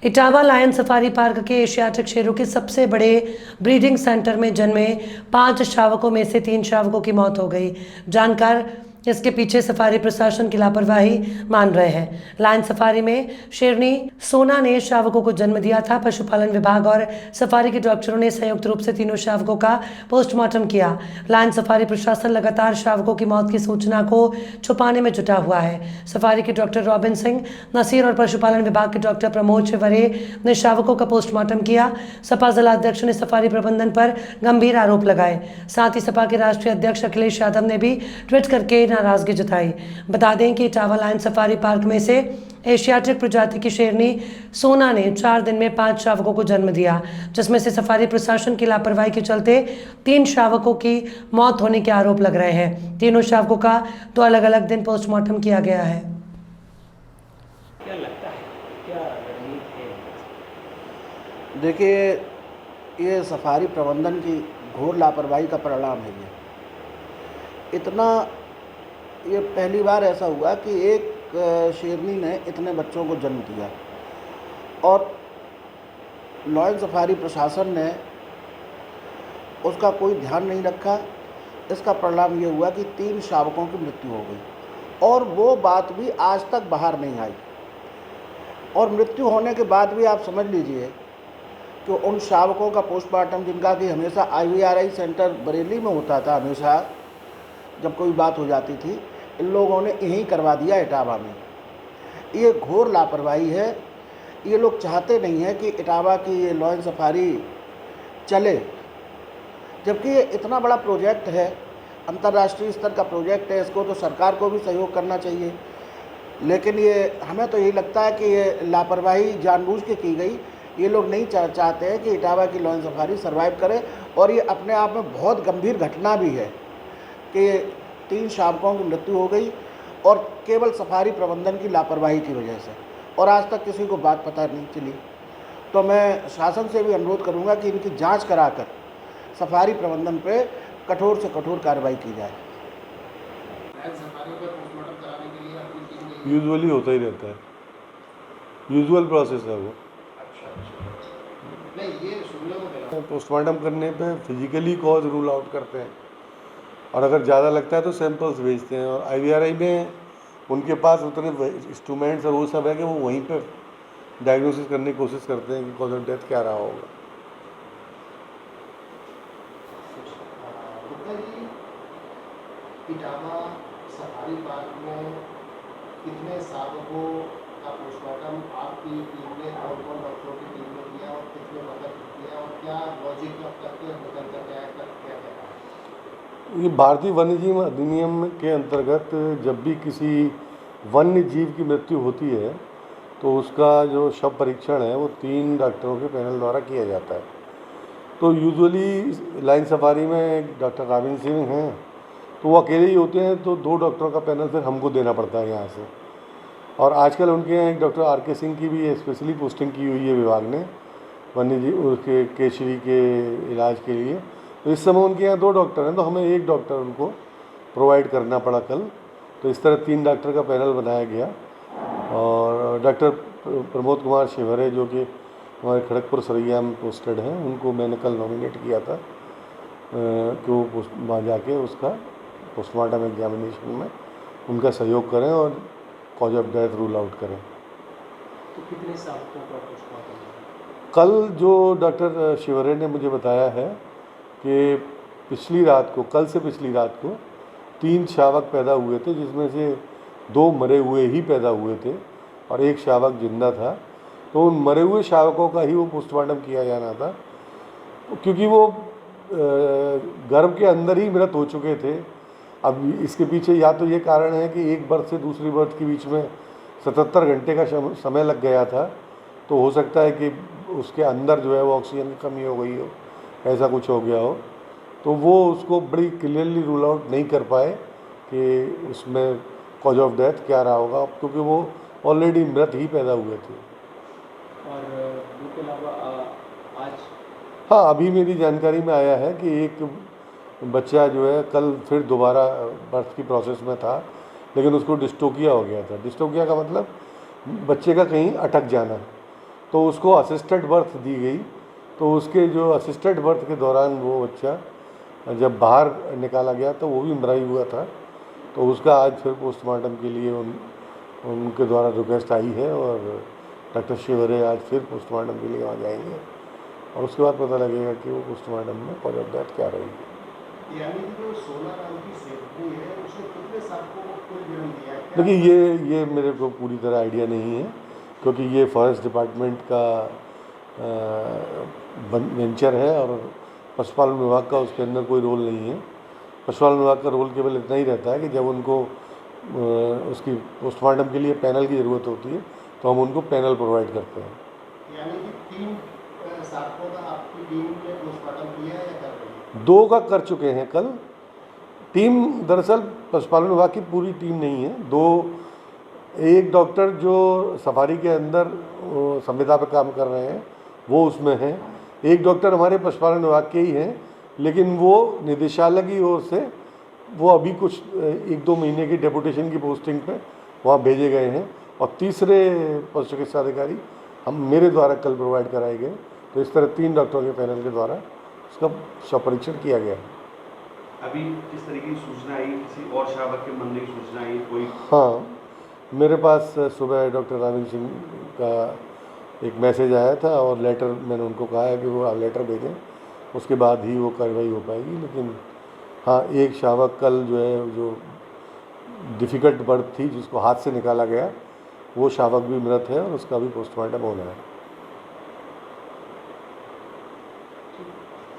Etawah lion safari park के Asiatic शेरों के सबसे बड़े ब्रीडिंग सेंटर में जन्मे 5 शावकों में से 3 शावकों की मौत हो गई। जानकार इसके पीछे सफारी प्रशासन की लापरवाही मान रहे हैं। लायन सफारी में शेरनी सोना ने शावकों को जन्म दिया था। पशुपालन विभाग और सफारी के डॉक्टरों ने संयुक्त रूप से तीनों शावकों का पोस्टमार्टम किया। लायन सफारी प्रशासन लगातार शावकों की मौत की सूचना को छुपाने में जुटा हुआ है। सफारी के डॉक्टर रॉबिन सिंह नसीर और पशुपालन विभाग के डॉक्टर प्रमोद शिवरे ने शावकों का पोस्टमार्टम किया। सपा जिलाध्यक्ष ने सफारी प्रबंधन पर गंभीर आरोप लगाए। साथ ही सपा के राष्ट्रीय अध्यक्ष अखिलेश यादव ने भी ट्वीट करके नाराजगी जताई। बता दें कि इटावा लायन सफारी पार्क में से एशियाटिक प्रजाति की शेरनी सोना ने 4 दिन में 5 शावकों को जन्म दिया, जिसमें से सफारी प्रशासन की लापरवाही के चलते 3 शावकों की मौत होने के आरोप लग रहे हैं। तीनों शावकों का 2 अलग अलग दिन पोस्टमार्टम किया गया है। क्या लगता है, क्या रणनीति है? देखिए, ये सफारी प्रबंधन की घोर लापरवाही का परिणाम है। ये पहली बार ऐसा हुआ कि एक शेरनी ने इतने बच्चों को जन्म दिया और लायन सफारी प्रशासन ने उसका कोई ध्यान नहीं रखा। इसका परिणाम ये हुआ कि 3 शावकों की मृत्यु हो गई और वो बात भी आज तक बाहर नहीं आई। और मृत्यु होने के बाद भी आप समझ लीजिए कि उन शावकों का पोस्टमार्टम, जिनका कि हमेशा IVRI सेंटर बरेली में होता था, हमेशा जब कोई बात हो जाती थी, इन लोगों ने यहीं करवा दिया इटावा में। ये घोर लापरवाही है। ये लोग चाहते नहीं हैं कि इटावा की ये लायन सफारी चले, जबकि ये इतना बड़ा प्रोजेक्ट है, अंतर्राष्ट्रीय स्तर का प्रोजेक्ट है। इसको तो सरकार को भी सहयोग करना चाहिए, लेकिन ये हमें तो यही लगता है कि ये लापरवाही जानबूझ के की गई। ये लोग नहीं चाहते हैं कि इटावा की लायन सफारी सर्वाइव करे। और ये अपने आप में बहुत गंभीर घटना भी है कि 3 शावकों की मृत्यु हो गई और केवल सफारी प्रबंधन की लापरवाही की वजह से, और आज तक किसी को बात पता नहीं चली। तो मैं शासन से भी अनुरोध करूंगा कि इनकी जांच कराकर सफारी प्रबंधन पे कठोर से कठोर कार्रवाई की जाए। यूजुअली होता ही रहता है, यूजुअल प्रोसेस है वो। पोस्टमार्टम करने पे फिजिकली कॉज रूल आउट करते हैं और अगर ज़्यादा लगता है तो सैंपल्स भेजते हैं। और IVRI में उनके पास उतने इंस्ट्रूमेंट्स और वो सब है कि वो वहीं पे डायग्नोसिस करने की कोशिश करते हैं कि कॉज ऑफ डेथ क्या रहा होगा। इटावा सफारी पार्क में कितने शावकों का पोस्टमार्टम आपकी टीम ने और कौन डॉक्टरों की टीम ने किया और कितने मतलब किया और क्या लॉजिक करके निकल कर क्या ये भारतीय वन्य जीव अधिनियम के अंतर्गत जब भी किसी वन्य जीव की मृत्यु होती है तो उसका जो शव परीक्षण है वो 3 डॉक्टरों के पैनल द्वारा किया जाता है। तो यूजुअली लाइन सफारी में डॉक्टर रॉबिन सिंह हैं तो वो अकेले ही होते हैं, तो 2 डॉक्टरों का पैनल फिर हमको देना पड़ता है यहाँ से। और आजकल उनके यहाँ एक डॉक्टर RK सिंह की भी स्पेशली पोस्टिंग की हुई है विभाग ने वन्य जीव के केशरी के इलाज के लिए। तो इस समय उनके यहाँ 2 डॉक्टर हैं, तो हमें 1 डॉक्टर उनको प्रोवाइड करना पड़ा कल। तो इस तरह 3 डॉक्टर का पैनल बनाया गया और डॉक्टर प्रमोद कुमार शिवरे जो कि हमारे खड़गपुर सरैया में पोस्टेड हैं, उनको मैंने कल नॉमिनेट किया था कि वो वहाँ जाके उसका पोस्टमार्टम एग्जामिनेशन में उनका सहयोग करें और cause of death rule out करें। तो कितने शावकों का पोस्टमार्टम? कल जो डॉक्टर शिवरे ने मुझे बताया है कि पिछली रात को, कल से पिछली रात को 3 शावक पैदा हुए थे, जिसमें से 2 मरे हुए ही पैदा हुए थे और 1 शावक जिंदा था। तो उन मरे हुए शावकों का ही वो पोस्टमार्टम किया जाना था, क्योंकि वो गर्भ के अंदर ही मृत हो चुके थे। अब इसके पीछे या तो ये कारण है कि एक बर्थ से दूसरी बर्थ के बीच में 77 घंटे का समय लग गया था, तो हो सकता है कि उसके अंदर जो है वो ऑक्सीजन की कमी हो गई हो, ऐसा कुछ हो गया हो। तो वो उसको बड़ी क्लियरली रूल आउट नहीं कर पाए कि उसमें कॉज ऑफ डेथ क्या रहा होगा, क्योंकि वो ऑलरेडी मृत ही पैदा हुए थे। और इसके अलावा आज हाँ, अभी मेरी जानकारी में आया है कि एक बच्चा जो है कल फिर दोबारा बर्थ की प्रोसेस में था, लेकिन उसको डिस्टोकिया हो गया था। डिस्टोकिया का मतलब बच्चे का कहीं अटक जाना। तो उसको असिस्टेड बर्थ दी गई। तो उसके जो असिस्टेड बर्थ के दौरान वो बच्चा जब बाहर निकाला गया तो वो भी मराई हुआ था। तो उसका आज फिर पोस्टमार्टम के लिए उनके द्वारा रिक्वेस्ट आई है और डॉक्टर शिवरे आज फिर पोस्टमार्टम के लिए वहाँ जाएंगे और उसके बाद पता लगेगा कि वो पोस्टमार्टम में कॉज ऑफ डेथ क्या रहेगी। यानी कि जो 16 नाम की सेफ्टी है उसने कितने सांपों को कुल जन्म दिया है? देखिए ये मेरे को पूरी तरह आइडिया नहीं है क्योंकि ये फॉरेस्ट डिपार्टमेंट का वेंचर है और पशुपालन विभाग का उसके अंदर कोई रोल नहीं है। पशुपालन विभाग का रोल केवल इतना ही रहता है कि जब उनको उसकी पोस्टमार्टम के लिए पैनल की ज़रूरत होती है तो हम उनको पैनल प्रोवाइड करते हैं। यानी कि 3 सांपों का आपकी टीम ने पोस्टमार्टम किया है या कर रही है? 2 का कर चुके हैं कल। टीम दरअसल पशुपालन विभाग की पूरी टीम नहीं है। 2 एक डॉक्टर जो सफारी के अंदर संविदा पर काम कर रहे हैं वो उसमें हैं। एक डॉक्टर हमारे पशुपालन विभाग के ही हैं लेकिन वो निदेशालय की ओर से वो अभी कुछ 1-2 महीने की डेपुटेशन की पोस्टिंग पे वहाँ भेजे गए हैं और तीसरे पशु चिकित्सा अधिकारी हम मेरे द्वारा कल प्रोवाइड कराए गए। तो इस तरह 3 डॉक्टरों के पैनल के द्वारा उसका शव परीक्षण किया गया। अभी किस तरीके की सूचना आई, किसी और शावक के मरने की सूचना आई कोई? हाँ, मेरे पास सुबह डॉक्टर रावीन सिंह का एक मैसेज आया था और लेटर मैंने उनको कहा है कि वो आप लेटर भेजें, उसके बाद ही वो कार्रवाई हो पाएगी। लेकिन हाँ, एक शावक कल जो है जो डिफ़िकल्ट बर्थ थी जिसको हाथ से निकाला गया वो शावक भी मृत है और उसका भी पोस्टमार्टम होना है।